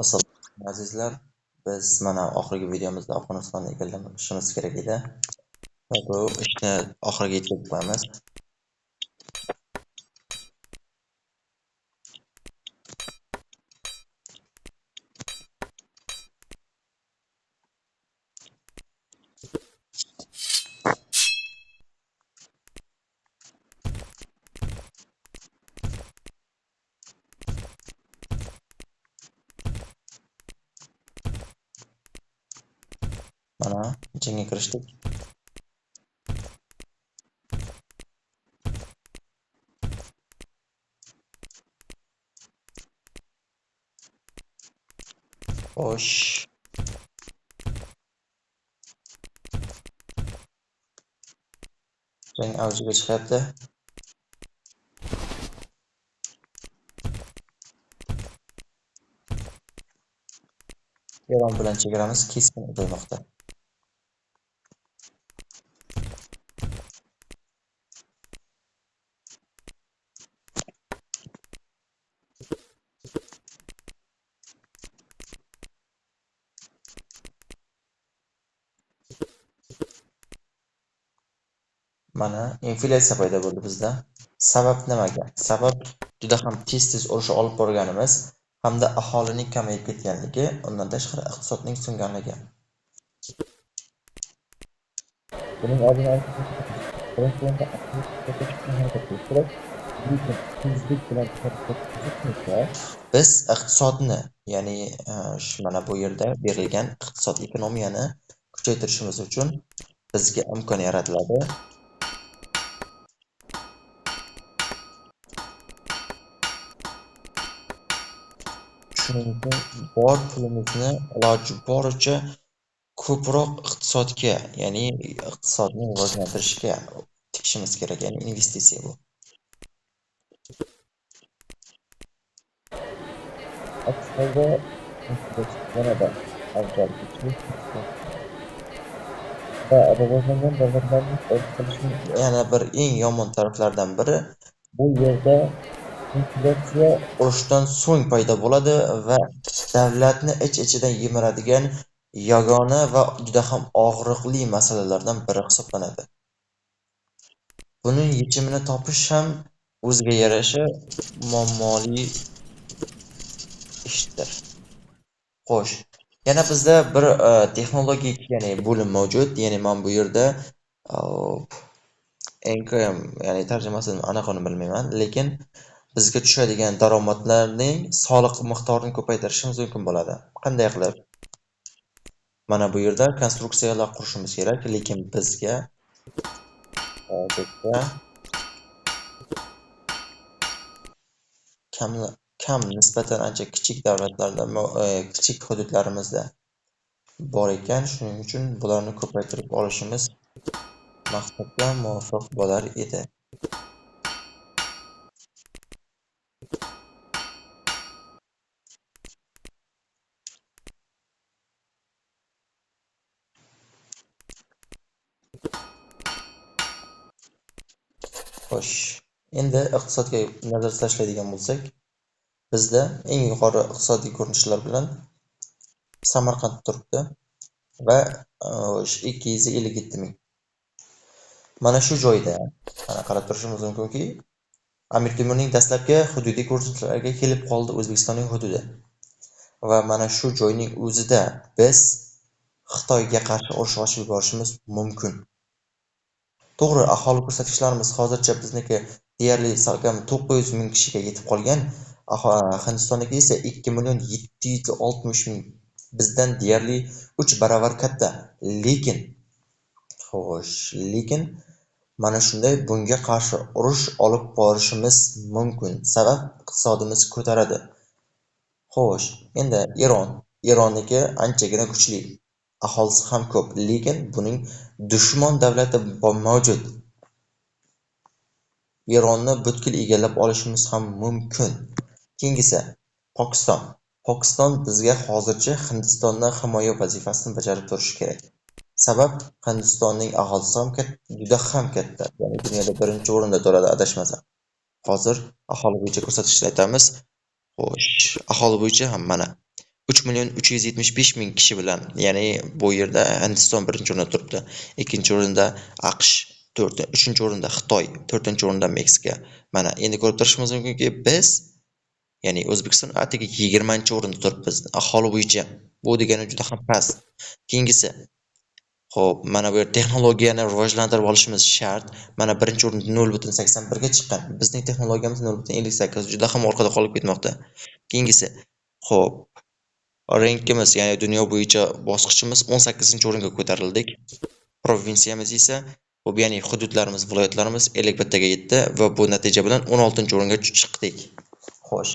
Assalomu azizlar, biz mana oxirgi videomizda Afg'onistonni egallashimiz kerak edi va bu ishni oxiriga yetkazib qo'yamiz. Mana jangga kirishdik. Xo'sh, jang avjiga chiqyapti. Eron bilan chegaramiz keskin uzaymoqda. Mana inflyatsiya paydo bo'ldi bizda. Sabab nimaga? Sabab juda ham tez urush olib borganimiz hamda aholining kamayib ketganligi, undan tashqari iqtisodning so'nganligi. Buning oldini olish biz iqtisodni, ya'ni mana bu yerda berilgan iqtisod ekonomiyani kuchaytirishimiz uchun bizga imkon yaratiladi. Shuning uchun bor pulimizni iloji boricha ko'proq iqtisodga, ya'ni iqtisodni rivojlantirishga tikishimiz kerak, ya'ni investitsiya bu. Aksarda yanada avval va rivojlangan davlatlarning yana bir eng yomon taraflardan biri bu yerda inflyatsiya urushdan so'ng paydo bo'ladi va davlatni ich-ichidan yemiradigan yagona va juda ham og'riqli masalalardan biri hisoblanadi. Buning yechimini topish ham o'ziga yarasha muammoli ishdir. Xo'sh, yana bizda bir texnologik, ya'ni bo'lim mavjud. Ya'ni men bu yerda NKM, ya'ni tarjimasini aniqini bilmayman, lekin bizga tushadigan daromadlarning soliq miqdorini ko'paytirishimiz mumkin bo'ladi. Qanday qilib? Mana bu yerda konstruksiyalar qurishimiz kerak, lekin bizga kam nisbatan ancha kichik davlatlarda, kichik hududlarimizda bor ekan, shuning uchun bularni ko'paytirib olishimiz maqsadga muvofiq bo'lar edi. Xo'sh, endi iqtisodga nazar tashlaydigan bo'lsak, bizda eng yuqori iqtisodiy ko'rinishlar bilan Samarqand turibdi va 257 ming. Mana shu joyda mana qarab turishimiz mumkinki, Amir Temurning dastlabki hududiy ko'rsatkichlarga kelib qoldi O'zbekistonning hududi. Va mana shu joyning o'zida biz Xitoyga qarshi urush ochib yuborishimiz mumkin. To'g'ri, aholi ko'rsatkichlarimiz hozircha bizniki deyarli salkam 900 ming kishiga yetib qolgan. Hindistonniki esa 2.760 ming. Bizdan deyarli 3 baravar katta. Lekin mana shunday bunga qarshi urush olib borishimiz mumkin. Sabab iqtisodimiz ko'taradi. Xo'sh, endi Ironniki anchagina kuchli. Aholisi ham ko'p, lekin buning dushman davlati mavjud. Ironni butkul egallab olishimiz ham mumkin. Keyingisi Pokiston. Pokiston bizga hozircha Hindistondan himoya vazifasini bajarib turishi kerak. Sabab Hindistonning aholisi ham juda ham katta. Ya'ni dunyoda birinchi o'rinda turadi adashmasam. Hozir aholi bo'yicha ko'rsatkichni aytamiz. Xo'sh, aholi bo'yicha ham mana 3.375.000 kishi bilan, ya'ni bu yerda Hindiston birinchi o'rinda turibdi. Ikkinchi o'rinda AQSh, uchinchi o'rinda Xitoy, to'rtinchi o'rinda Meksika. Mana endi ko'rib turishimiz mumkinki, biz, ya'ni O'zbekiston atigi 20-chi o'rinda turibmiz aholi bo'yicha. Bu degani juda ham past. Keyingisi, xo'p, mana bu texnologiyani rivojlantirib olishimiz shart. Mana birinchi o'rin 0.81 ga chiqqan. Bizning texnologiyamiz 0.58, juda ham orqada qolib ketmoqda. Keyingisi, xo'p, rankimiz, ya'ni dunyo bo'yicha bosqichimiz 18-o'ringa ko'tarildik. Provinsiyamiz esa, xo'p, ya'ni hududlarimiz, viloyatlarimiz 51 ga yetdi va bu natija bilan 16-o'ringa chiqdik. Xo'sh,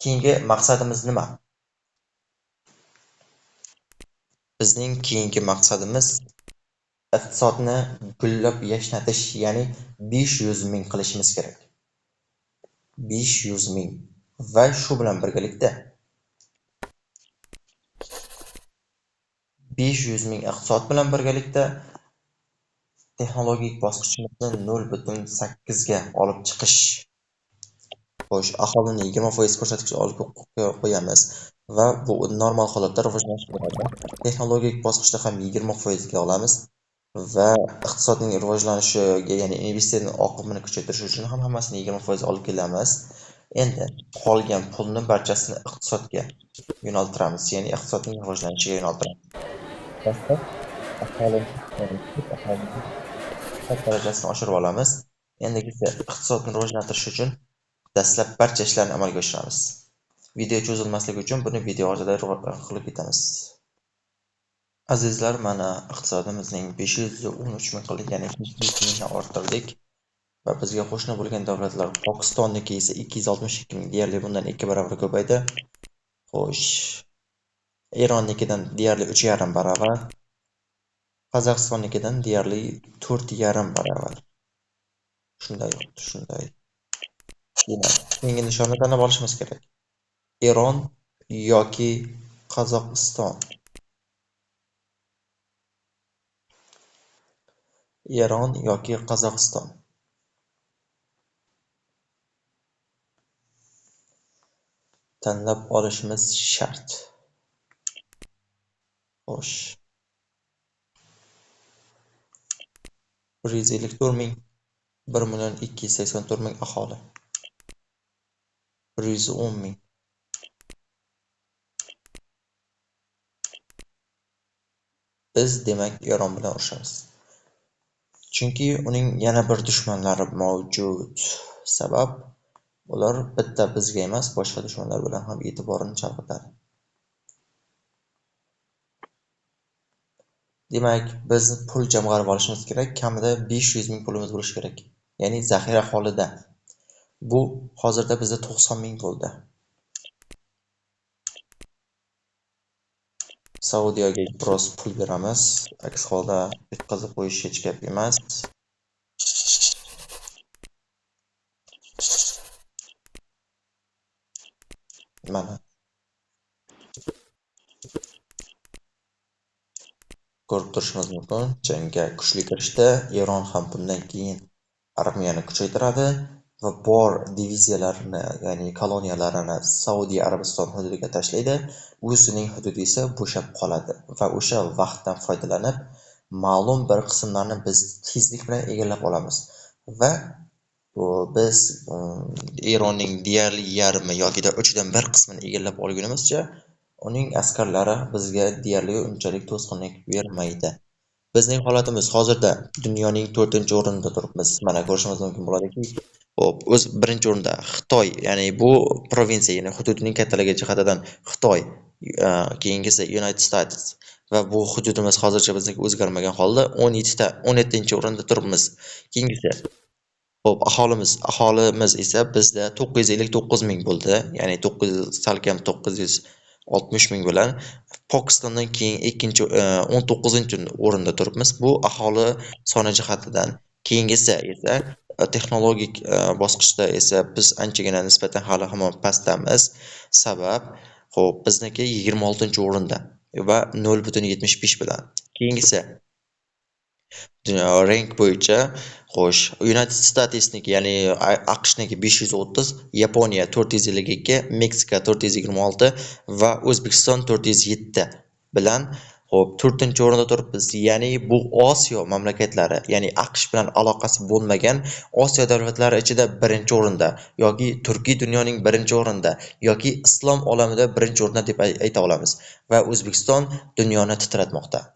keyingi maqsadimiz nima? Bizning keyingi maqsadimiz iqtisodni gullab yashnatish, ya'ni 500 ming qilishimiz kerak. 500 ming. Va shu bilan birgalikda 500 ming iqtisod bilan birgalikda texnologik bosqichimizni 0.8 ga olib chiqish. Xo'sh, aholini 20% ko'rsatkichga olib qo'yamiz va bu normal holatda rivojlanish bo'ladi. Texnologik bosqichda ham 20% ga olamiz va iqtisodning rivojlanishiga, ya'ni investitsiya oqimini kuchaytirish uchun ham hammasini 20% olib kelamiz. Endi qolgan pulni barchasini iqtisodga yo'naltiramiz, ya'ni iqtisodning rivojlanishiga yo'naltiramiz. Darajasini oshirib olamiz. Endigi iqtisodni rivojlantirish uchun dastlab barcha ishlarni amalga oshiramiz. Video cho'zilmasligi uchun buni video orqali qilib ketamiz. Azizlar, mana iqtisodimizning 513 ming qildik, ya'ni 200 mingdan orttirdik va bizga qo'shni bo'lgan davlatlar Pokistonniki esa 262 ming, deyarli bundan 2 barobar ko'paydi. Xo'sh, Eronnikidan deyarli 3,5 barobar, Qozog'istonnikidan deyarli 4,5 barobar. Shunday. Keyingi nishonni tanlab olishimiz kerak. Eron yoki Qozog'iston. Eron yoki Qozog'iston. Tanlab olishimiz shart. Xo'sh. 154 ming, 1.284 ming aholi. 110 ming. Biz demak Eron bilan urushamiz. Chunki uning yana bir dushmanlari mavjud. Sabab ular bitta bizga emas, boshqa dushmanlar bilan ham e'tiborini chalg'itadi. Demak, biz pul jamg'arib olishimiz kerak, kamida 500 ming pulimiz bo'lishi kerak. Ya'ni zaxira holida. Bu hozirda bizda 90 ming bo'ldi. Saudiyaga biroz pul beramiz. Aks holda yetkazib qo'yish hech gap emas. Mana. Ko'rib turishimiz mumkin, jangga kuchli kirishdi. Eron ham bundan keyin armiyani kuchaytiradi va bor diviziyalarini, ya'ni koloniyalarini Saudiya Arabiston hududiga tashlaydi. O'zining hududi esa bo'shab qoladi va o'sha vaqtdan foydalanib, ma'lum bir qismlarni biz tezlik bilan egallab olamiz va biz Eronning deyarli yarmi yoki 3dan 1 qismini egallab olgunimizcha uning askarlari bizga deyarli unchalik to'sqinlik bermaydi. Bizning holatimiz hozirda dunyoning 4-o'rinda turibmiz. Mana ko'rishimiz mumkin bo'ladiki, hop, o'z birinchi o'rinda Xitoy, ya'ni bu provinsiya, ya'ni hududining kattaligi jihatidan Xitoy, keyingisi United States va bu hududimiz hozircha bizniki o'zgarmagan holda 17-o'rinda turibmiz. Keyingisi, hop, aholimiz esa bizda 959 ming bo'ldi, ya'ni 960 ming bilan Pokistondan keyin 19-o'rinda turibmiz. Bu aholi soni jihatidan. Keyingisi esa texnologik bosqichda esa biz anchagina nisbatan hali hamon pastdamiz. Sabab, xo'p, bizniki 26-o'rinda va 0.75 bilan. Keyingisi Rank bo'yicha xo'sh, United States'niki, ya'ni AQShniki 530, Yaponiya 452, Meksika 426 va O'zbekiston 407 bilan xo'p 4-o'rinda turibmiz. Ya'ni bu Osiyo mamlakatlari, ya'ni AQSh bilan aloqasi bo'lmagan Osiyo davlatlari ichida 1-o'rinda yoki turkiy dunyoning 1-o'rinda yoki islom olamida 1-o'rinda deb ayta olamiz va O'zbekiston dunyoni titratmoqda.